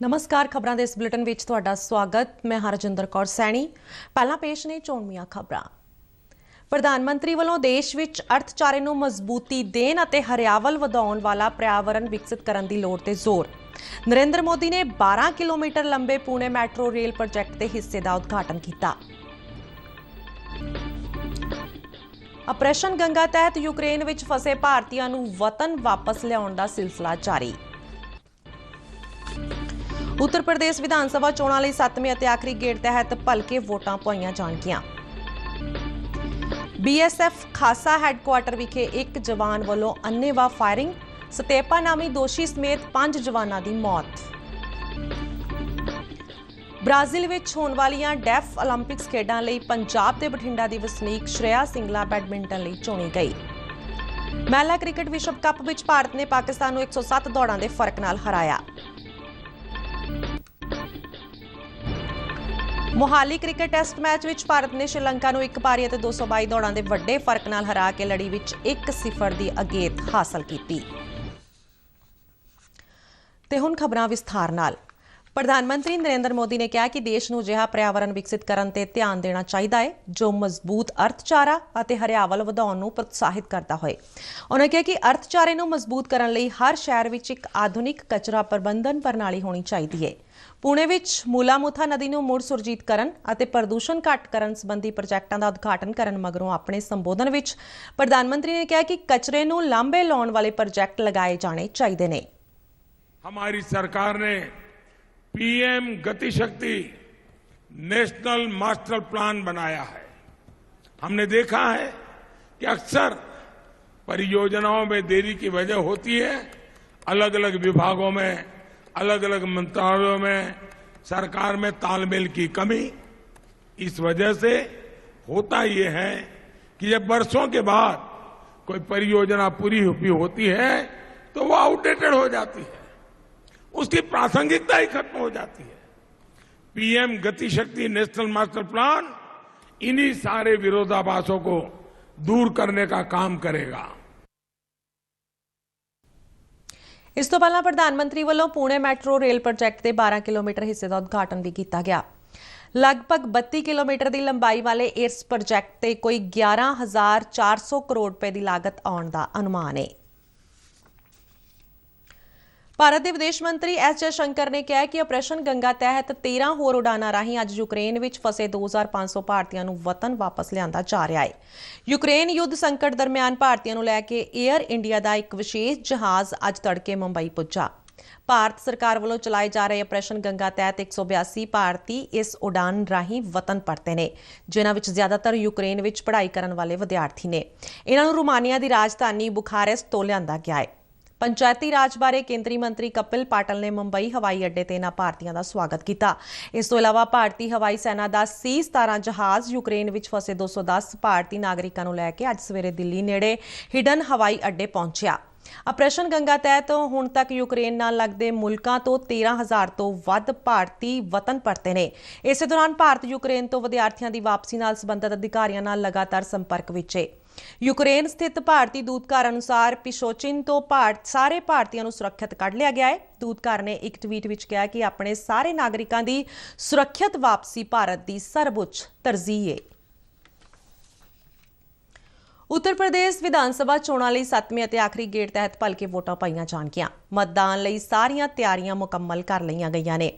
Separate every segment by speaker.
Speaker 1: नमस्कार खबरां दे इस बुलेटिन विच तुहाडा स्वागत। मैं हरजिंदर कौर सैनी। पहला पेश ने चोणवीआं खबरां। प्रधानमंत्री वालों देश विच अर्थचारे नूं मजबूती देण अते हरियावल वधाउण वाला पर्यावरण विकसित करन दी लोड़ ते जोर। नरेंद्र मोदी ने 12 किलोमीटर लंबे पुणे मैट्रो रेल प्रोजैक्ट के हिस्से का उद्घाटन किया। ऑपरेशन गंगा तहत यूक्रेन विच फसे भारतीयों नूं वतन वापस लियाउण दा सिलसिला जारी। उत्तर प्रदेश विधानसभा चोणां लई 7वें अते आखिरी गेड़ तहत भलके वोटां पाईआं जाणगीआं। BSF खासा हैडकुआटर विखे एक जवान वालों अन्नेवाह फायरिंग, सतेपा नामी दोषी समेत 5 जवानां दी मौत। ब्राजील विच होण वालीआं डेफ ओलंपिक्स खेडां लई पंजाब दे बठिंडा दी वसनीक श्रेया सिंगला बैडमिंटन लई चुनी गई। महिला क्रिकेट विश्व कप विच भारत ने पाकिस्तान नूं 107 दौड़ां दे फर्क नाल हराया। मोहाली क्रिकेट टेस्ट मैच विच भारत ने श्रीलंका नूं 1 पारी अते 222 दौड़ां दे वड्डे फर्क नाल हरा के लड़ी विच 1-0 दी अगेत हासिल कीती। ते हुण खबरां विस्तार नाल। प्रधानमंत्री नरेंद्र मोदी ने कहा कि देश नूं अजिहा पर्यावरण विकसित करन ते ध्यान देना चाहिदा है जो मजबूत अर्थचारा अते हरियावल वधाउण नूं प्रोत्साहित करदा होए। उन्होंने कहा कि अर्थचारे नूं मजबूत करन लई हर शहर विच एक आधुनिक कचरा प्रबंधन प्रणाली होनी चाहिदी है। पुणे विच मूलामुथा नदी नूं मुड़ सुरजीत करन अते प्रदूषण घट करन संबंधी प्रोजैक्टां दा उद्घाटन करन मगरों अपने संबोधन विच प्रधानमंत्री ने कहा कि कचरे नूं लांभे लाउण वाले प्रोजैक्ट लगाए जाने चाहिए ने।
Speaker 2: हमारी सरकार ने PM गति शक्ति नेशनल मास्टर प्लान बनाया है। हमने देखा है कि अक्सर परियोजनाओं में देरी की वजह होती है, अलग अलग विभागों में, अलग अलग मंत्रालयों में, सरकार में तालमेल की कमी। इस वजह से होता ये है कि जब वर्षों के बाद कोई परियोजना पूरी होती है तो वो आउटडेटेड हो जाती है, उसकी प्रासंगिकता ही खत्म हो जाती है। PM गति शक्ति नेशनल मास्टर प्लान इन्हीं सारे विरोधाभासों को दूर करने का काम करेगा।
Speaker 1: इस तो पहला प्रधानमंत्री वालों पुणे मैट्रो रेल प्रोजैक्ट के 12 किलोमीटर हिस्से का उद्घाटन भी किया गया। लगभग 32 किलोमीटर की लंबाई वाले इस प्रोजैक्ट से कोई 11,400 करोड़ रुपए की लागत आने का अनुमान है। भारत के विदेश मंत्री S जयशंकर ने कहा कि ऑपरेशन गंगा तहत 13 होर उड़ाना राही अज यूक्रेन विच फसे 2500 भारतीयों नूं वतन वापस लिआंदा जा रहा है। यूक्रेन युद्ध संकट दरमियान भारतीयों नूं लैके एयर इंडिया का एक विशेष जहाज अज तड़के मुंबई पुज्जा। भारत सरकार वालों चलाए जा रहे ऑपरेशन गंगा तहत 182 भारती इस उड़ान राही वतन परते ने, जिन्हां विच ज्यादातर यूक्रेन विच पढ़ाई करन वाले विद्यार्थी ने। इन्हां नूं रोमानिया की राजधानी बुखारेस्ट तो लिआंदा गया है। पंचायती राज बारे केंद्रीय मंत्री कपिल पाटल ने मुंबई हवाई अड्डे ते इन्हां भारतीयों का स्वागत किया। इस तो इलावा भारतीय हवाई सेना का C-17 जहाज यूक्रेन विच फसे 210 भारतीय नागरिकों नूं लैके अज सवेरे दिल्ली नेड़े हिडन हवाई अड्डे पहुंचिया। ऑपरेशन गंगा तहत हुण तक यूक्रेन नाल लगदे मुल्कां तो 13,000 तो वध भारती वतन परते ने। इस दौरान भारत यूक्रेन तो विद्यार्थियों की वापसी नाल संबंधित अधिकारियों नाल लगातार संपर्क विच है। यूक्रेन स्थित भारतीय दूतघर अनुसार पिशोचिन तो सारे भारतीयों नूं सुरक्षित कढ लिया गया है। दूतघर ने एक ट्वीट विच कहा कि अपने सारे नागरिकों की सुरक्षित वापसी भारत की सर्वोच्च तरजीह है। उत्तर प्रदेश विधानसभा चोणां लई 7वें अते आखिरी गेड़ तहत भलके वोटां पाईआं जाणगीआं। मतदान लई सारियां तैयारियां मुकम्मल कर लईआं गईआं ने।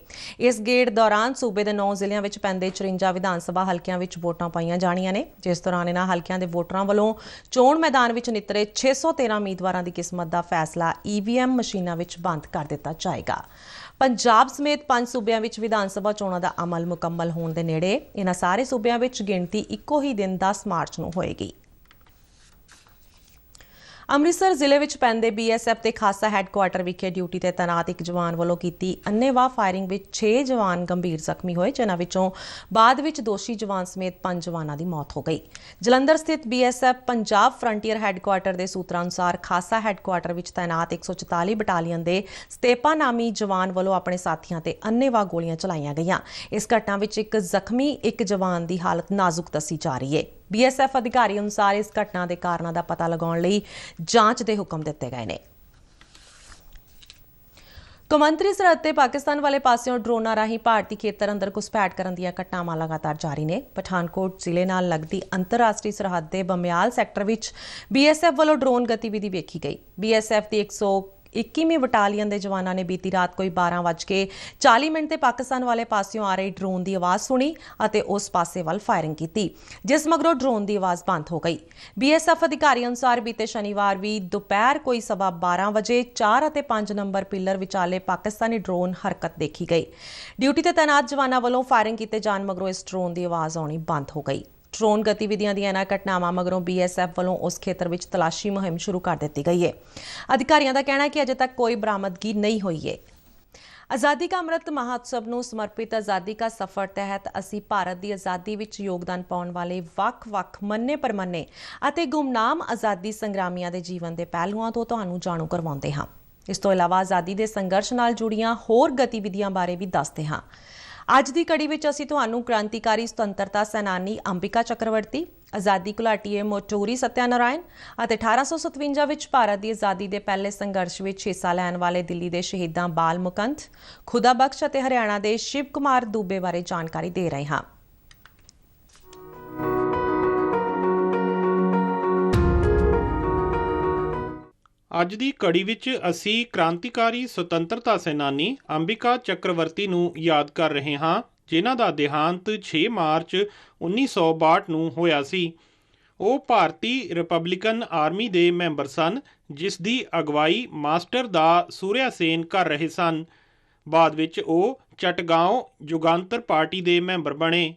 Speaker 1: इस गेड़ दौरान सूबे दे 9 ਜ਼ਿਲ੍ਹਿਆਂ ਵਿੱਚ ਪੈਂਦੇ 54 ਵਿਧਾਨਸਭਾ ਹਲਕਿਆਂ ਵਿੱਚ ਵੋਟਾਂ ਪਾਈਆਂ ਜਾਣੀਆਂ ਨੇ, ਜਿਸ ਦੌਰਾਨ ਇਹਨਾਂ ਹਲਕਿਆਂ ਦੇ ਵੋਟਰਾਂ ਵੱਲੋਂ ਚੋਣ ਮੈਦਾਨ ਵਿੱਚ ਨਿਤਰੇ 613 ਉਮੀਦਵਾਰਾਂ ਦੀ ਕਿਸਮਤ ਦਾ ਫੈਸਲਾ EVM ਮਸ਼ੀਨਾਂ ਵਿੱਚ ਬੰਦ ਕਰ ਦਿੱਤਾ ਜਾਏਗਾ। ਪੰਜਾਬ ਸਮੇਤ 5 ਸੂਬਿਆਂ ਵਿੱਚ ਵਿਧਾਨਸਭਾ ਚੋਣਾਂ ਦਾ ਅਮਲ ਮੁਕੰਮਲ ਹੋਣ ਦੇ ਨੇੜੇ ਇਹਨਾਂ ਸਾਰੇ ਸੂਬਿਆਂ ਵਿੱਚ ਗਿਣਤੀ ਇੱਕੋ ਹੀ ਦਿਨ 10 ਮਾਰਚ ਨੂੰ ਹੋਏਗੀ। ਅੰਮ੍ਰਿਤਸਰ ਜ਼ਿਲ੍ਹੇ ਵਿੱਚ ਪੈਂਦੇ BSF ਦੇ ਖਾਸਾ ਹੈਡਕੁਆਟਰ ਵਿਖੇ ਡਿਊਟੀ ਤੇ ਤੈਨਾਤ ਇੱਕ ਜਵਾਨ ਵੱਲੋਂ ਕੀਤੀ ਅੰਨੇਵਾਹ ਫਾਇਰਿੰਗ ਵਿੱਚ 6 ਜਵਾਨ ਗੰਭੀਰ ਜ਼ਖਮੀ ਹੋਏ, ਜਿਨ੍ਹਾਂ ਵਿੱਚੋਂ ਬਾਅਦ ਵਿੱਚ ਦੋਸ਼ੀ ਜਵਾਨ ਸਮੇਤ 5 ਜਵਾਨਾਂ ਦੀ ਮੌਤ ਹੋ ਗਈ। ਜਲੰਧਰ ਸਥਿਤ BSF ਪੰਜਾਬ ਫਰੰਟੀਅਰ ਹੈਡਕੁਆਟਰ ਦੇ ਸੂਤਰਾਂ ਅਨੁਸਾਰ ਖਾਸਾ ਹੈਡਕੁਆਟਰ ਵਿੱਚ ਤੈਨਾਤ 144 ਬਟਾਲੀਅਨ ਦੇ ਸਤੇਪਾ ਨਾਮੀ ਜਵਾਨ ਵੱਲੋਂ ਆਪਣੇ ਸਾਥੀਆਂ ਤੇ ਅੰਨੇਵਾਹ ਗੋਲੀਆਂ ਚਲਾਈਆਂ ਗਈਆਂ। ਇਸ ਘਟਨਾ ਵਿੱਚ ਇੱਕ ਜ਼ਖਮੀ ਇੱਕ ਜਵਾਨ ਦੀ ਹਾਲਤ ਨਾਜ਼ੁਕ ਦੱਸੀ ਜਾ ਰਹੀ ਹੈ। BSF अधिकारी अनुसार इस घटना के कारणों का पता लगाने लई जांच के हुक्म दिते गए ने। ਕੌਮਾਂਤਰੀ ਸਰਹੱਦ ਤੇ ਪਾਕਿਸਤਾਨ ਵਾਲੇ ਪਾਸਿਓਂ ਡਰੋਨਾਂ ਰਾਹੀਂ ਭਾਰਤੀ ਖੇਤਰ ਅੰਦਰ ਘੁਸਪੈਠ ਕਰਨ ਦੀਆਂ ਘਟਨਾਵਾਂ ਲਗਾਤਾਰ ਜਾਰੀ ਨੇ। ਪਠਾਨਕੋਟ ਜ਼ਿਲ੍ਹੇ ਨਾਲ ਲੱਗਦੀ ਅੰਤਰਰਾਸ਼ਟਰੀ ਸਰਹੱਦ ਦੇ ਬਮਿਆਲ ਸੈਕਟਰ ਵਿੱਚ BSF ਵੱਲੋਂ ਡਰੋਨ ਗਤੀਵਿਧੀ ਵੇਖੀ ਗਈ। BSF ਦੀ 121ਵੀਂ ਬਟਾਲੀਅਨ ਦੇ ਜਵਾਨਾਂ ਨੇ ਬੀਤੀ ਰਾਤ ਕੋਈ 12:40 ਤੇ ਪਾਕਿਸਤਾਨ ਵਾਲੇ ਪਾਸਿਓਂ ਆ ਰਹੀ ਡਰੋਨ ਦੀ ਆਵਾਜ਼ ਸੁਣੀ ਅਤੇ ਉਸ ਪਾਸੇ ਵੱਲ ਫਾਇਰਿੰਗ ਕੀਤੀ, ਜਿਸ ਮਗਰੋਂ ਡਰੋਨ ਦੀ ਆਵਾਜ਼ ਬੰਦ ਹੋ ਗਈ। BSF ਅਧਿਕਾਰੀ ਅਨੁਸਾਰ ਬੀਤੇ ਸ਼ਨੀਵਾਰ ਵੀ ਦੁਪਹਿਰ ਕੋਈ 12:15 ਵਜੇ 4 ਅਤੇ 5 ਨੰਬਰ ਪਿੱਲਰ ਵਿਚਾਲੇ ਪਾਕਿਸਤਾਨੀ ਡਰੋਨ ਹਰਕਤ ਦੇਖੀ ਗਈ। ਡਿਊਟੀ ਤੇ ਤੈਨਾਤ ਜਵਾਨਾਂ ਵੱਲੋਂ ਫਾਇਰਿੰਗ ਕੀਤੇ ਜਾਣ ਮਗਰੋਂ ਇਸ ਡਰੋਨ ਦੀ ਆਵਾਜ਼ ਆਉਣੀ ਬੰਦ ਹੋ ਗਈ। ਡਰੋਨ ਗਤੀਵਿਧੀਆਂ ਦੀਆਂ ਇਹਨਾਂ ਘਟਨਾਵਾਂ ਮਗਰੋਂ BSF ਵੱਲੋਂ ਉਸ ਖੇਤਰ ਵਿੱਚ ਤਲਾਸ਼ੀ ਮੁਹਿੰਮ ਸ਼ੁਰੂ ਕਰ ਦਿੱਤੀ ਗਈ ਹੈ। ਅਧਿਕਾਰੀਆਂ ਦਾ ਕਹਿਣਾ ਹੈ ਕਿ ਅਜੇ ਤੱਕ ਕੋਈ ਬਰਾਮਦਗੀ ਨਹੀਂ ਹੋਈ ਹੈ। ਆਜ਼ਾਦੀ ਕਾ ਅੰਮ੍ਰਿਤ ਮਹਾਉਤਸਵ ਨੂੰ ਸਮਰਪਿਤ ਆਜ਼ਾਦੀ ਕਾ ਸਫ਼ਰ ਤਹਿਤ ਅਸੀਂ ਭਾਰਤ ਦੀ ਆਜ਼ਾਦੀ ਵਿੱਚ ਯੋਗਦਾਨ ਪਾਉਣ ਵਾਲੇ ਵੱਖ-ਵੱਖ ਮੰਨੇ-ਪ੍ਰਮੰਨੇ ਅਤੇ ਗੁਮਨਾਮ ਆਜ਼ਾਦੀ ਸੰਗਰਾਮੀਆਂ ਦੇ ਜੀਵਨ ਦੇ ਪਹਿਲੂਆਂ ਤੋਂ ਤੁਹਾਨੂੰ ਜਾਣੂ ਕਰਵਾਉਂਦੇ ਹਾਂ। ਇਸ ਤੋਂ ਇਲਾਵਾ ਆਜ਼ਾਦੀ ਦੇ ਸੰਘਰਸ਼ ਨਾਲ ਜੁੜੀਆਂ ਹੋਰ ਗਤੀਵਿਧੀਆਂ ਬਾਰੇ ਵੀ ਦੱਸਦੇ ਹਾਂ। ਅੱਜ ਦੀ ਕੜੀ ਵਿੱਚ ਅਸੀਂ ਤੁਹਾਨੂੰ ਕ੍ਰਾਂਤੀਕਾਰੀ ਸੁਤੰਤਰਤਾ ਸੈਨਾਨੀ ਅੰਬਿਕਾ ਚੱਕਰਵਰਤੀ, ਆਜ਼ਾਦੀ ਘੁਲਾਟੀਏ ਮੋਟੂਰੀ ਸਤਿਆਨਾਰਾਇਣ ਅਤੇ 1857 ਵਿੱਚ ਭਾਰਤ ਦੀ ਆਜ਼ਾਦੀ ਦੇ ਪਹਿਲੇ ਸੰਘਰਸ਼ ਵਿੱਚ ਹਿੱਸਾ ਲੈਣ ਵਾਲੇ ਦਿੱਲੀ ਦੇ ਸ਼ਹੀਦਾਂ ਬਾਲ ਮੁਕੰਦ, ਖੁਦਾ ਬਖਸ਼ ਅਤੇ ਹਰਿਆਣਾ ਦੇ ਸ਼ਿਵ ਕੁਮਾਰ ਦੂਬੇ ਬਾਰੇ ਜਾਣਕਾਰੀ ਦੇ ਰਹੇ ਹਾਂ।
Speaker 3: ਅੱਜ ਦੀ ਕੜੀ ਵਿੱਚ ਅਸੀਂ ਕ੍ਰਾਂਤੀਕਾਰੀ ਸੁਤੰਤਰਤਾ ਸੈਨਾਨੀ ਅੰਬਿਕਾ ਚੱਕਰਵਰਤੀ ਨੂੰ ਯਾਦ ਕਰ ਰਹੇ ਹਾਂ, ਜਿਨ੍ਹਾਂ ਦਾ ਦੇਹਾਂਤ 6 ਮਾਰਚ 1962 ਨੂੰ ਹੋਇਆ ਸੀ। ਉਹ ਭਾਰਤੀ ਰਿਪਬਲਿਕਨ ਆਰਮੀ ਦੇ ਮੈਂਬਰ ਸਨ, ਜਿਸ ਦੀ ਅਗਵਾਈ ਮਾਸਟਰ ਦਾ ਸੂਰਿਆ ਸੇਨ ਕਰ ਰਹੇ ਸਨ। ਬਾਅਦ ਵਿੱਚ ਉਹ ਚਟਗਾਂਵ ਜੁਗਾਂਤਰ ਪਾਰਟੀ ਦੇ ਮੈਂਬਰ ਬਣੇ।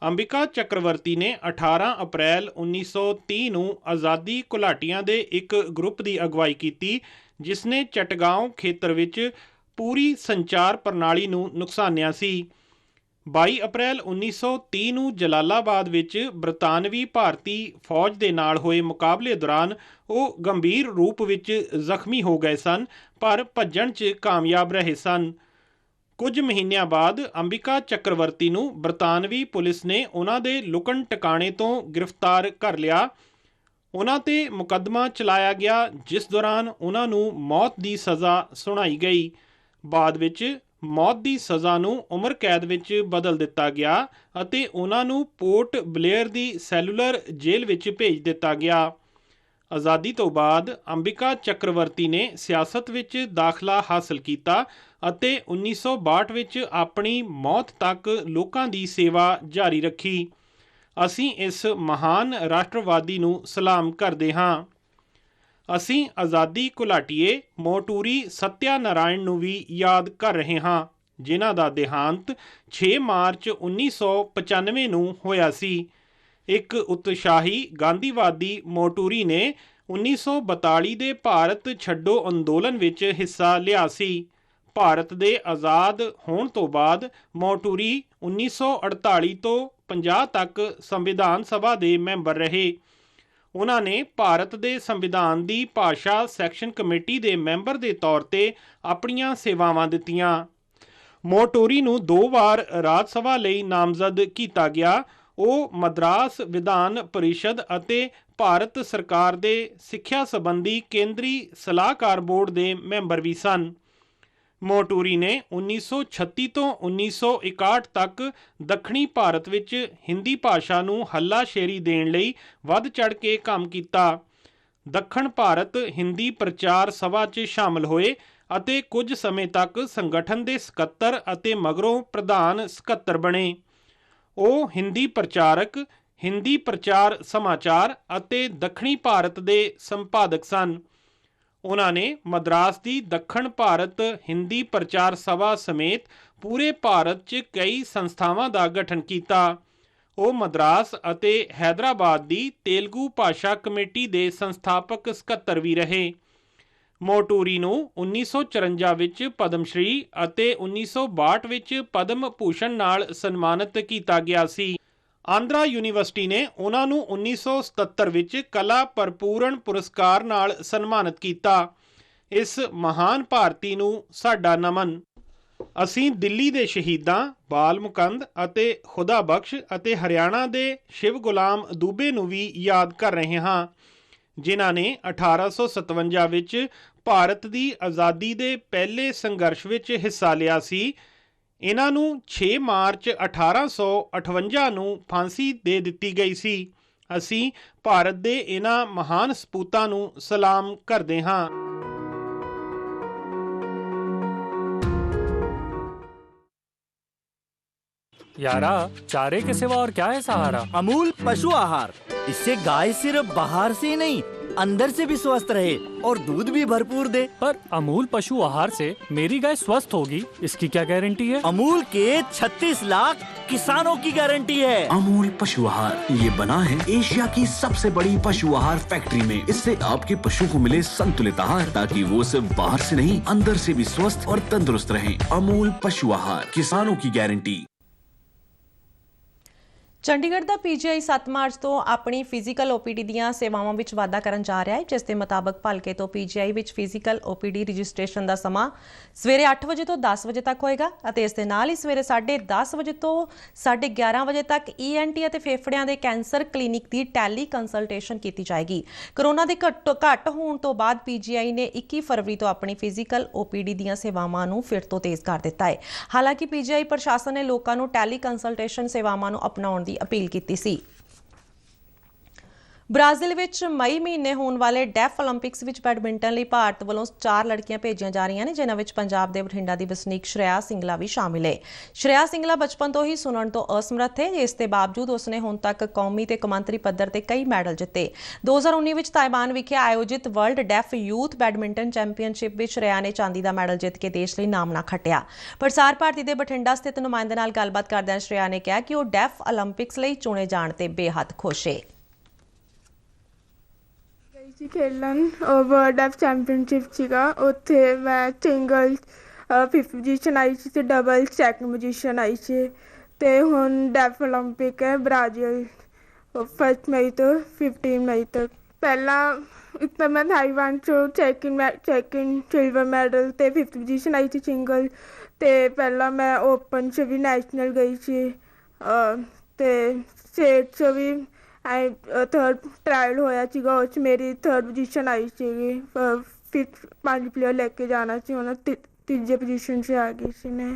Speaker 3: ਅੰਬਿਕਾ ਚੱਕਰਵਰਤੀ ਨੇ 18 ਅਪ੍ਰੈਲ 1930 ਨੂੰ ਆਜ਼ਾਦੀ ਘੁਲਾਟੀਆਂ ਦੇ ਇੱਕ ਗਰੁੱਪ ਦੀ ਅਗਵਾਈ ਕੀਤੀ, ਜਿਸ ਨੇ ਚਟਗਾਂਵ ਖੇਤਰ ਵਿੱਚ ਪੂਰੀ ਸੰਚਾਰ ਪ੍ਰਣਾਲੀ ਨੂੰ ਨੁਕਸਾਨਿਆ ਸੀ। 22 ਅਪ੍ਰੈਲ 1930 ਨੂੰ ਜਲਾਲਾਬਾਦ ਵਿੱਚ ਬਰਤਾਨਵੀ ਭਾਰਤੀ ਫੌਜ ਦੇ ਨਾਲ ਹੋਏ ਮੁਕਾਬਲੇ ਦੌਰਾਨ ਉਹ ਗੰਭੀਰ ਰੂਪ ਵਿੱਚ ਜ਼ਖਮੀ ਹੋ ਗਏ ਸਨ, ਪਰ ਭੱਜਣ 'ਚ ਕਾਮਯਾਬ ਰਹੇ ਸਨ। ਕੁਝ ਮਹੀਨਿਆਂ ਬਾਅਦ ਅੰਬਿਕਾ ਚੱਕਰਵਰਤੀ ਨੂੰ ਬਰਤਾਨਵੀ ਪੁਲਿਸ ਨੇ ਉਹਨਾਂ ਦੇ ਲੁਕਣ ਟਿਕਾਣੇ ਤੋਂ ਗ੍ਰਿਫਤਾਰ ਕਰ ਲਿਆ। ਉਹਨਾਂ 'ਤੇ ਮੁਕੱਦਮਾ ਚਲਾਇਆ ਗਿਆ, ਜਿਸ ਦੌਰਾਨ ਉਹਨਾਂ ਨੂੰ ਮੌਤ ਦੀ ਸਜ਼ਾ ਸੁਣਾਈ ਗਈ। ਬਾਅਦ ਵਿੱਚ ਮੌਤ ਦੀ ਸਜ਼ਾ ਨੂੰ ਉਮਰ ਕੈਦ ਵਿੱਚ ਬਦਲ ਦਿੱਤਾ ਗਿਆ ਅਤੇ ਉਹਨਾਂ ਨੂੰ ਪੋਰਟ ਬਲੇਅਰ ਦੀ ਸੈਲੂਲਰ ਜੇਲ੍ਹ ਵਿੱਚ ਭੇਜ ਦਿੱਤਾ ਗਿਆ। ਆਜ਼ਾਦੀ ਤੋਂ ਬਾਅਦ ਅੰਬਿਕਾ ਚੱਕਰਵਰਤੀ ਨੇ ਸਿਆਸਤ ਵਿੱਚ ਦਾਖਲਾ ਹਾਸਲ ਕੀਤਾ ਅਤੇ 1962 ਵਿੱਚ ਆਪਣੀ ਮੌਤ ਤੱਕ ਲੋਕਾਂ ਦੀ ਸੇਵਾ ਜਾਰੀ ਰੱਖੀ। ਅਸੀਂ ਇਸ ਮਹਾਨ ਰਾਸ਼ਟਰਵਾਦੀ ਨੂੰ ਸਲਾਮ ਕਰਦੇ ਹਾਂ। ਅਸੀਂ ਆਜ਼ਾਦੀ ਘੁਲਾਟੀਏ ਮੋਟੂਰੀ ਸਤਿਆਨਾਰਾਇਣ ਨੂੰ ਵੀ ਯਾਦ ਕਰ ਰਹੇ ਹਾਂ, ਜਿਨ੍ਹਾਂ ਦਾ ਦੇਹਾਂਤ 6 ਮਾਰਚ 1995 ਨੂੰ ਹੋਇਆ ਸੀ। ਇੱਕ ਉਤਸ਼ਾਹੀ ਗਾਂਧੀਵਾਦੀ ਮੋਟੂਰੀ ਨੇ 1942 ਦੇ ਭਾਰਤ ਛੱਡੋ ਅੰਦੋਲਨ ਵਿੱਚ ਹਿੱਸਾ ਲਿਆ ਸੀ। ਭਾਰਤ ਦੇ ਆਜ਼ਾਦ ਹੋਣ ਤੋਂ ਬਾਅਦ ਮੋਟੂਰੀ 1948 ਤੋਂ 50 ਤੱਕ ਸੰਵਿਧਾਨ ਸਭਾ ਦੇ ਮੈਂਬਰ ਰਹੇ। ਉਹਨਾਂ ਨੇ ਭਾਰਤ ਦੇ ਸੰਵਿਧਾਨ ਦੀ ਭਾਸ਼ਾ ਸੈਕਸ਼ਨ ਕਮੇਟੀ ਦੇ ਮੈਂਬਰ ਦੇ ਤੌਰ 'ਤੇ ਆਪਣੀਆਂ ਸੇਵਾਵਾਂ ਦਿੱਤੀਆਂ। ਮੋਟੂਰੀ ਨੂੰ 2 ਵਾਰ ਰਾਜ ਸਭਾ ਲਈ ਨਾਮਜ਼ਦ ਕੀਤਾ ਗਿਆ। ਉਹ ਮਦਰਾਸ ਵਿਧਾਨ ਪਰਿਸ਼ਦ ਅਤੇ ਭਾਰਤ ਸਰਕਾਰ ਦੇ ਸਿੱਖਿਆ ਸੰਬੰਧੀ ਕੇਂਦਰੀ ਸਲਾਹਕਾਰ ਬੋਰਡ ਦੇ ਮੈਂਬਰ ਵੀ ਸਨ। ਮੋਟੂਰੀ ਨੇ 1936 ਤੋਂ 1961 ਤੱਕ ਦੱਖਣੀ ਭਾਰਤ ਵਿੱਚ ਹਿੰਦੀ ਭਾਸ਼ਾ ਨੂੰ ਹੱਲਾਸ਼ੇਰੀ ਦੇਣ ਲਈ ਵੱਧ ਚੜ੍ਹ ਕੇ ਕੰਮ ਕੀਤਾ। ਦੱਖਣ ਭਾਰਤ ਹਿੰਦੀ ਪ੍ਰਚਾਰ ਸਭਾ 'ਚ ਸ਼ਾਮਲ ਹੋਏ ਅਤੇ ਕੁਝ ਸਮੇਂ ਤੱਕ ਸੰਗਠਨ ਦੇ ਸਕੱਤਰ ਅਤੇ ਮਗਰੋਂ ਪ੍ਰਧਾਨ ਸਕੱਤਰ ਬਣੇ। ਉਹ ਹਿੰਦੀ ਪ੍ਰਚਾਰਕ, ਹਿੰਦੀ ਪ੍ਰਚਾਰ ਸਮਾਚਾਰ ਅਤੇ ਦੱਖਣੀ ਭਾਰਤ ਦੇ ਸੰਪਾਦਕ ਸਨ। ਉਹਨਾਂ ਨੇ ਮਦਰਾਸ ਦੀ ਦੱਖਣ ਭਾਰਤ ਹਿੰਦੀ ਪ੍ਰਚਾਰ ਸਭਾ ਸਮੇਤ ਪੂਰੇ ਭਾਰਤ 'ਚ ਕਈ ਸੰਸਥਾਵਾਂ ਦਾ ਗਠਨ ਕੀਤਾ। ਉਹ ਮਦਰਾਸ ਅਤੇ ਹੈਦਰਾਬਾਦ ਦੀ ਤੇਲਗੂ ਭਾਸ਼ਾ ਕਮੇਟੀ ਦੇ ਸੰਸਥਾਪਕ ਸਕੱਤਰ ਵੀ ਰਹੇ। ਮੋਟੂਰੀ ਨੂੰ 1954 ਵਿੱਚ ਪਦਮ ਸ਼੍ਰੀ ਅਤੇ 1962 ਵਿੱਚ ਪਦਮ ਭੂਸ਼ਣ ਨਾਲ ਸਨਮਾਨਿਤ ਕੀਤਾ ਗਿਆ ਸੀ। ਆਂਧਰਾ ਯੂਨੀਵਰਸਿਟੀ ਨੇ ਉਹਨਾਂ ਨੂੰ 1977 ਵਿੱਚ ਕਲਾ ਭਰਪੂਰਨ ਪੁਰਸਕਾਰ ਨਾਲ ਸਨਮਾਨਿਤ ਕੀਤਾ। ਇਸ ਮਹਾਨ ਭਾਰਤੀ ਨੂੰ ਸਾਡਾ ਨਮਨ। ਅਸੀਂ ਦਿੱਲੀ ਦੇ ਸ਼ਹੀਦਾਂ ਬਾਲ ਮੁਕੰਦ ਅਤੇ ਖੁਦਾ ਬਖਸ਼ ਅਤੇ ਹਰਿਆਣਾ ਦੇ ਸ਼ਿਵ ਗੁਲਾਮ ਦੂਬੇ ਨੂੰ ਵੀ ਯਾਦ ਕਰ ਰਹੇ ਹਾਂ, ਜਿਨ੍ਹਾਂ ਨੇ 1857 ਵਿੱਚ ਭਾਰਤ ਦੀ ਆਜ਼ਾਦੀ ਦੇ ਪਹਿਲੇ ਸੰਘਰਸ਼ ਵਿੱਚ ਹਿੱਸਾ ਲਿਆ ਸੀ। ਇਹਨਾਂ ਨੂੰ 6 ਮਾਰਚ 1858 ਨੂੰ ਫਾਂਸੀ ਦੇ ਦਿੱਤੀ ਗਈ ਸੀ। ਅਸੀਂ ਭਾਰਤ ਦੇ ਇਹਨਾਂ ਮਹਾਨ ਸਪੂਤਾਂ ਨੂੰ ਸਲਾਮ ਕਰਦੇ ਹਾਂ।
Speaker 4: यारा, चारे के सिवा और क्या है सहारा?
Speaker 5: अमूल पशु आहार, इससे गाय सिर्फ बाहर से ही नहीं अंदर से भी स्वस्थ रहे और दूध भी भरपूर दे।
Speaker 4: पर अमूल पशु आहार से मेरी गाय स्वस्थ होगी, इसकी क्या गारंटी है?
Speaker 5: अमूल के 36 लाख किसानों की गारंटी है।
Speaker 6: अमूल पशु आहार, ये बना है एशिया की सबसे बड़ी पशु आहार फैक्ट्री में। इससे आपके पशु को मिले संतुलित आहार ताकि वो सिर्फ बाहर से नहीं अंदर से भी स्वस्थ और तंदुरुस्त रहे। अमूल पशु आहार, किसानों की गारंटी।
Speaker 1: ਚੰਡੀਗੜ੍ਹ ਦਾ ਪੀਜੀਆਈ 7 ਮਾਰਚ ਤੋਂ ਆਪਣੀ ਫਿਜ਼ੀਕਲ ਓਪੀਡੀ ਦੀਆਂ ਸੇਵਾਵਾਂ ਵਿੱਚ ਵਾਧਾ ਕਰਨ ਜਾ ਰਿਹਾ ਹੈ, ਜਿਸ ਦੇ ਮੁਤਾਬਕ ਭਲਕੇ ਤੋਂ ਪੀਜੀਆਈ ਵਿੱਚ ਫਿਜ਼ੀਕਲ ਓਪੀਡੀ ਰਜਿਸਟ੍ਰੇਸ਼ਨ ਦਾ ਸਮਾਂ ਸਵੇਰੇ 8 ਵਜੇ ਤੋਂ 10 ਵਜੇ ਤੱਕ ਹੋਏਗਾ ਅਤੇ ਇਸ ਦੇ ਨਾਲ ਹੀ ਸਵੇਰੇ 10:30 ਵਜੇ ਤੋਂ 11:30 ਵਜੇ ਤੱਕ ਈਐਨਟੀ ਅਤੇ ਫੇਫੜਿਆਂ ਦੇ ਕੈਂਸਰ ਕਲੀਨਿਕ ਦੀ ਟੈਲੀ ਕੰਸਲਟੇਸ਼ਨ ਕੀਤੀ ਜਾਏਗੀ। ਕੋਰੋਨਾ ਦੇ ਘੱਟ ਹੋਣ ਤੋਂ ਬਾਅਦ ਪੀਜੀਆਈ ਨੇ 21 ਫਰਵਰੀ ਤੋਂ ਆਪਣੀ ਫਿਜ਼ੀਕਲ ਓਪੀਡੀ ਦੀਆਂ ਸੇਵਾਵਾਂ ਨੂੰ ਫਿਰ ਤੋਂ ਤੇਜ਼ ਕਰ ਦਿੱਤਾ ਹੈ। ਹਾਲਾਂਕਿ ਪੀਜੀਆਈ ਪ੍ਰਸ਼ਾਸਨ ਨੇ ਲੋਕਾਂ ਨੂੰ ਟੈਲੀ ਕੰਸਲਟੇਸ਼ਨ ਸੇਵਾਵਾਂ ਨੂੰ ਅਪਣਾਉਣ ਦੀ अपील की सी। ਬ੍ਰਾਜ਼ੀਲ ਵਿੱਚ ਮਈ ਮਹੀਨੇ ਹੋਣ ਵਾਲੇ ਡੈਫ 올림픽ਸ ਵਿੱਚ ਬੈਡਮਿੰਟਨ ਲਈ ਭਾਰਤ ਵੱਲੋਂ 4 ਲੜਕੀਆਂ ਭੇਜੀਆਂ ਜਾ ਰਹੀਆਂ ਨੇ, ਜਿਨ੍ਹਾਂ ਵਿੱਚ ਪੰਜਾਬ ਦੇ ਬਠਿੰਡਾ ਦੀ ਵਸਨੀਕ ਸ਼੍ਰੇਆ ਸਿੰਗਲਾ ਵੀ ਸ਼ਾਮਿਲ ਹੈ। ਸ਼੍ਰੇਆ ਸਿੰਗਲਾ ਬਚਪਨ ਤੋਂ ਹੀ ਸੁਣਨ ਤੋਂ ਅਸਮਰੱਥ ਹੈ। ਇਸ ਦੇ ਬਾਵਜੂਦ ਉਸਨੇ ਹੁਣ ਤੱਕ ਕੌਮੀ ਤੇ ਕੌਮਾਂਤਰੀ ਪੱਧਰ ਤੇ ਕਈ ਮੈਡਲ ਜਿੱਤੇ। 2019 ਵਿੱਚ ਤਾਇਵਾਨ ਵਿਖੇ ਆਯੋਜਿਤ world deaf youth badminton championship ਵਿੱਚ ਸ਼੍ਰੇਆ ਨੇ ਚਾਂਦੀ ਦਾ ਮੈਡਲ ਜਿੱਤ ਕੇ ਦੇਸ਼ ਲਈ ਨਾਮਣਾ ਖੱਟਿਆ। ਪ੍ਰਸਾਰ ਭਾਰਤੀ ਦੇ ਬਠਿੰਡਾ ਸਥਿਤ ਨੁਮਾਇੰਦੇ ਨਾਲ ਗੱਲਬਾਤ ਕਰਦਿਆਂ ਸ਼੍ਰੇਆ ਨੇ ਕਿਹਾ ਕਿ ਉਹ ਡੈਫ 올림픽ਸ ਲਈ ਚੁਣੇ ਜਾਣ ਤੇ ਬੇਹੱਦ ਖੁਸ਼ ਹੈ।
Speaker 7: खेलन और वर्ल्ड ऑफ चैंपीयनशिप ਸੀਗਾ ਉੱਥੇ ਮੈਂ ਸਿੰਗਲ 5th ਪੋਜੀਸ਼ਨ ਆਈ ਸੀ ਤੇ ਡਬਲ 2nd ਪੋਜੀਸ਼ਨ ਆਈ ਸੀ ਤੇ ਹੁਣ ਡੈਫ 올림픽 ਹੈ ਬ੍ਰਾਜ਼ੀਲ 1 ਮਈ ਤੋਂ 15 ਮਈ ਤੱਕ। ਪਹਿਲਾਂ ਇੱਕ ਮੈਂ ਤਾਈਵਾਨ ਚੋਂ ਸੈਕਿੰਡ ਸਿਲਵਰ ਮੈਡਲ ਤੇ 5th ਪੋਜੀਸ਼ਨ ਆਈ ਸੀ ਸਿੰਗਲ ਤੇ ਪਹਿਲਾਂ ਮੈਂ ਓਪਨ 'ਚ ਵੀ ਨੈਸ਼ਨਲ ਗਈ ਸੀ ਤੇ ਸਟੇਟ 'ਚ ਵੀ थर्ड ट्रायल होया ਸੀਗਾ ਉਸ 'ਚ ਮੇਰੀ 3rd ਪੋਜੀਸ਼ਨ ਆਈ ਸੀਗੀ। ਫਿਰ 5 ਪਲੇਅਰ ਲੈ ਕੇ ਜਾਣਾ ਸੀ, ਉਹਨਾਂ ਤੀਜੇ ਪੋਜੀਸ਼ਨ 'ਚ ਆ ਗਈ ਸੀ ਮੈਂ।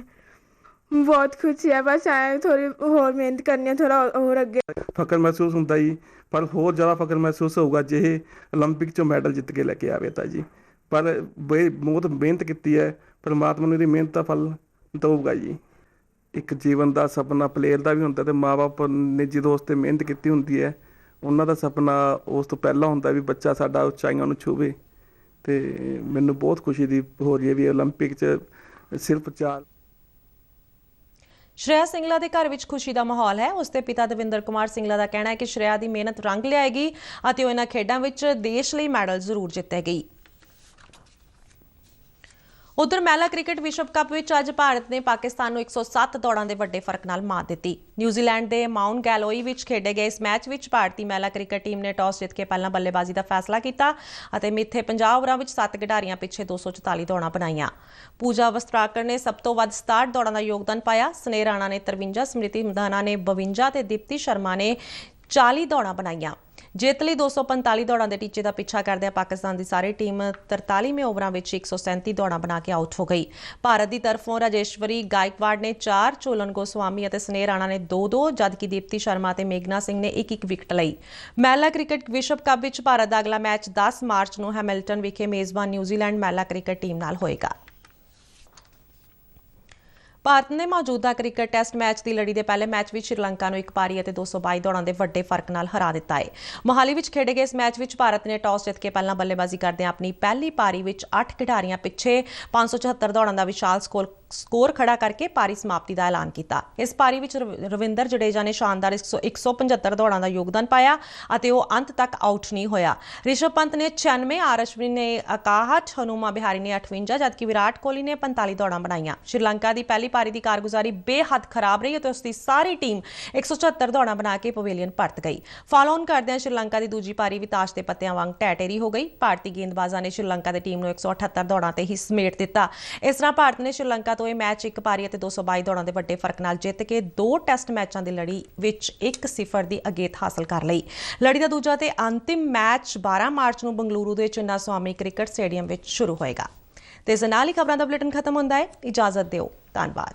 Speaker 7: ਬਹੁਤ ਖੁਸ਼ੀ ਹੈ, ਬਸ ਆਏ ਥੋੜ੍ਹੀ ਹੋਰ ਮਿਹਨਤ ਕਰਨੀ ਹੈ, ਥੋੜ੍ਹਾ ਹੋਰ ਅੱਗੇ।
Speaker 8: ਫਖਰ ਮਹਿਸੂਸ ਹੁੰਦਾ ਜੀ, ਪਰ ਹੋਰ ਜ਼ਿਆਦਾ ਫਖਰ ਮਹਿਸੂਸ ਹੋਊਗਾ ਜੇ ਇਹ 올림픽 'ਚੋਂ ਮੈਡਲ ਜਿੱਤ ਕੇ ਲੈ ਕੇ ਆਵੇ ਤਾਂ ਜੀ। ਪਰ ਬਹੁਤ ਮਿਹਨਤ ਕੀਤੀ ਹੈ, ਪਰਮਾਤਮਾ ਨੂੰ ਇਹਦੀ ਮਿਹਨਤ ਦਾ ਫਲ ਦਊਗਾ ਜੀ। ਇੱਕ ਜੀਵਨ ਦਾ ਸੁਪਨਾ ਪਲੇਅਰ ਦਾ ਵੀ ਹੁੰਦਾ ਅਤੇ ਮਾਂ ਬਾਪ ਨੇ ਜਦੋਂ ਉਸ 'ਤੇ ਮਿਹਨਤ ਕੀਤੀ ਹੁੰਦੀ ਹੈ, ਉਹਨਾਂ ਦਾ ਸੁਪਨਾ ਉਸ ਤੋਂ ਪਹਿਲਾਂ ਹੁੰਦਾ ਵੀ ਬੱਚਾ ਸਾਡਾ ਉਚਾਈਆਂ ਨੂੰ ਛੂਹੇ। ਅਤੇ ਮੈਨੂੰ ਬਹੁਤ ਖੁਸ਼ੀ ਦੀ ਹੋ ਰਹੀ ਹੈ ਵੀ 올림픽 'ਚ ਸਿਰਫ 4।
Speaker 1: ਸ਼੍ਰੇਆ ਸਿੰਗਲਾ ਦੇ ਘਰ ਵਿੱਚ ਖੁਸ਼ੀ ਦਾ ਮਾਹੌਲ ਹੈ। ਉਸਦੇ ਪਿਤਾ ਦਵਿੰਦਰ ਕੁਮਾਰ ਸਿੰਗਲਾ ਦਾ ਕਹਿਣਾ ਹੈ ਕਿ ਸ਼੍ਰੇਆ ਦੀ ਮਿਹਨਤ ਰੰਗ ਲਿਆਏਗੀ ਅਤੇ ਉਹ ਇਹਨਾਂ ਖੇਡਾਂ ਵਿੱਚ ਦੇਸ਼ ਲਈ ਮੈਡਲ ਜ਼ਰੂਰ ਜਿੱਤੇਗੀ। ਉਧਰ ਮਹਿਲਾ ਕ੍ਰਿਕਟ ਵਿਸ਼ਵ ਕੱਪ ਵਿੱਚ ਅੱਜ ਭਾਰਤ ਨੇ ਪਾਕਿਸਤਾਨ ਨੂੰ 107 ਦੌੜਾਂ ਦੇ ਵੱਡੇ ਫਰਕ ਨਾਲ ਮਾਤ ਦਿੱਤੀ। ਨਿਊਜ਼ੀਲੈਂਡ ਦੇ ਮਾਊਂਟ ਗੈਲੋਈ ਵਿੱਚ ਖੇਡੇ ਗਏ ਇਸ ਮੈਚ ਵਿੱਚ ਭਾਰਤੀ ਮਹਿਲਾ ਕ੍ਰਿਕਟ ਟੀਮ ਨੇ ਟਾਸ ਜਿੱਤ ਕੇ ਪਹਿਲਾਂ ਬੱਲੇਬਾਜ਼ੀ ਦਾ ਫੈਸਲਾ ਕੀਤਾ ਅਤੇ ਮਿੱਥੇ 50 ਓਵਰਾਂ ਵਿੱਚ 7 ਖਿਡਾਰੀਆਂ ਪਿੱਛੇ 244 ਦੌੜਾਂ ਬਣਾਈਆਂ। ਪੂਜਾ ਵਸਤਰਾਕਰ ਨੇ ਸਭ ਤੋਂ ਵੱਧ 67 ਦੌੜਾਂ ਦਾ ਯੋਗਦਾਨ ਪਾਇਆ। ਸਨੇਹ ਰਾਣਾ ਨੇ 53, ਸਮ੍ਰਿਤੀ ਮੰਧਾਨਾ ਨੇ 52 ਤੇ ਦੀਪਤੀ ਸ਼ਰਮਾ ਨੇ 40 ਦੌੜਾਂ ਬਣਾਈਆਂ। ਜਿੱਤ ਲਈ 245 ਦੌੜਾਂ ਦੇ ਟੀਚੇ ਦਾ ਪਿੱਛਾ ਕਰਦਿਆਂ ਪਾਕਿਸਤਾਨ ਦੀ ਸਾਰੀ ਟੀਮ 43ਵੇਂ ਓਵਰਾਂ ਵਿੱਚ 137 ਦੌੜਾਂ ਬਣਾ ਕੇ ਆਊਟ ਹੋ ਗਈ। ਭਾਰਤ ਦੀ ਤਰਫੋਂ ਰਾਜੇਸ਼ਵਰੀ ਗਾਇਕਵਾੜ ਨੇ 4, ਝੋਲਨ ਗੋਸਵਾਮੀ ਅਤੇ ਸਨੇਹ ਰਾਣਾ ਨੇ 2-2, ਜਦਕਿ ਦੀਪਤੀ ਸ਼ਰਮਾ ਤੇ ਮੇਘਨਾ ਸਿੰਘ ਨੇ 1-1 ਵਿਕਟ ਲਈ। ਮਹਿਲਾ ਕ੍ਰਿਕਟ ਵਿਸ਼ਵ ਕੱਪ ਵਿੱਚ ਭਾਰਤ ਦਾ ਅਗਲਾ ਮੈਚ 10 ਮਾਰਚ ਨੂੰ ਹੈਮਿਲਟਨ ਵਿਖੇ ਮੇਜ਼ਬਾਨ ਨਿਊਜ਼ੀਲੈਂਡ ਮਹਿਲਾ ਕ੍ਰਿਕਟ ਟੀਮ ਨਾਲ ਹੋਏਗਾ। ਭਾਰਤ ਨੇ ਮੌਜੂਦਾ ਕ੍ਰਿਕਟ ਟੈਸਟ ਮੈਚ ਦੀ ਲੜੀ ਦੇ ਪਹਿਲੇ ਮੈਚ ਵਿੱਚ ਸ਼੍ਰੀਲੰਕਾ ਨੂੰ 1 ਪਾਰੀ ਅਤੇ 222 ਦੌੜਾਂ ਦੇ ਵੱਡੇ ਫਰਕ ਨਾਲ ਹਰਾ ਦਿੱਤਾ ਹੈ। ਮੋਹਾਲੀ ਵਿੱਚ ਖੇਡੇ ਗਏ ਇਸ ਮੈਚ ਵਿੱਚ ਭਾਰਤ ਨੇ ਟਾਸ ਜਿੱਤ ਕੇ ਪਹਿਲਾਂ ਬੱਲੇਬਾਜ਼ੀ ਕਰਦਿਆਂ ਆਪਣੀ ਪਹਿਲੀ ਪਾਰੀ ਵਿੱਚ 8 ਖਿਡਾਰੀਆਂ ਪਿੱਛੇ 574 ਦੌੜਾਂ ਦਾ ਵਿਸ਼ਾਲ ਸਕੋਰ ਖੜਾ ਕਰਕੇ ਪਾਰੀ ਸਮਾਪਤੀ ਦਾ ਐਲਾਨ ਕੀਤਾ। ਇਸ ਪਾਰੀ ਵਿੱਚ ਰਵਿੰਦਰ ਜਡੇਜਾ ਨੇ ਸ਼ਾਨਦਾਰ 175 ਦੌੜਾਂ ਦਾ ਯੋਗਦਾਨ ਪਾਇਆ ਅਤੇ ਉਹ ਅੰਤ ਤੱਕ ਆਊਟ ਨਹੀਂ ਹੋਇਆ। ਰਿਸ਼ਭ ਪੰਤ ਨੇ 96, ਆਰ ਅਸ਼ਵਿਨ ਨੇ 61, ਹਨੂਮਾ ਬਿਹਾਰੀ ਨੇ 58, ਜਦਕਿ ਵਿਰਾਟ ਕੋਹਲੀ ਨੇ 45 ਦੌੜਾਂ ਬਣਾਈਆਂ। ਸ਼੍ਰੀਲੰਕਾ ਦੀ ਪਹਿਲੀ ਪਾਰੀ ਦੀ ਕਾਰਗੁਜ਼ਾਰੀ ਬੇਹੱਦ ਖਰਾਬ ਰਹੀ ਅਤੇ ਉਸ ਦੀ ਸਾਰੀ ਟੀਮ 174 ਦੌੜਾਂ ਬਣਾ ਕੇ ਪਵੇਲੀਅਨ ਪਰਤ ਗਈ। ਫਾਲੋ ਆਨ ਕਰਦਿਆਂ ਸ਼੍ਰੀਲੰਕਾ ਦੀ ਦੂਜੀ ਪਾਰੀ ਵੀ ਤਾਸ਼ ਦੇ ਪੱਤਿਆਂ ਵਾਂਗ ਢਹਿ-ਢੇਰੀ ਹੋ ਗਈ। ਭਾਰਤੀ ਗੇਂਦਬਾਜ਼ਾਂ ਨੇ ਸ਼੍ਰੀਲੰਕਾ ਦੀ ਟੀਮ ਨੂੰ 178 ਦੌੜਾਂ ਤੇ ਹੀ ਸਮੇਟ ਦਿੱਤਾ। ਇਸ ਤਰ੍ਹਾਂ ਭਾਰਤ ਨੇ ਸ਼੍ਰੀਲੰਕਾ ਤੋਂ ਇਹ ਮੈਚ 1 ਪਾਰੀ ਅਤੇ 222 ਦੌੜਾਂ ਦੇ ਵੱਡੇ ਫਰਕ ਨਾਲ ਜਿੱਤ ਕੇ 2 ਟੈਸਟ ਮੈਚਾਂ ਦੀ ਲੜੀ ਵਿੱਚ 1-0 ਦੀ ਅਗੇਤ ਹਾਸਲ ਕਰ ਲਈ। ਲੜੀ ਦਾ ਦੂਜਾ ਤੇ ਅੰਤਿਮ ਮੈਚ 12 ਮਾਰਚ ਨੂੰ ਬੰਗਲੁਰੂ ਦੇ ਚਿੰਨਾ ਸਵਾਮੀ ਕ੍ਰਿਕਟ ਸਟੇਡੀਅਮ ਵਿੱਚ ਸ਼ੁਰੂ ਹੋਏਗਾ। ਤੇ ਇਸ ਨਾਲ ਹੀ ਖਬਰਾਂ ਦਾ ਬੁਲੇਟਿਨ ਖਤਮ ਹੁੰਦਾ ਹੈ। ਇਜਾਜ਼ਤ ਦਿਓ। ਧੰਨਵਾਦ।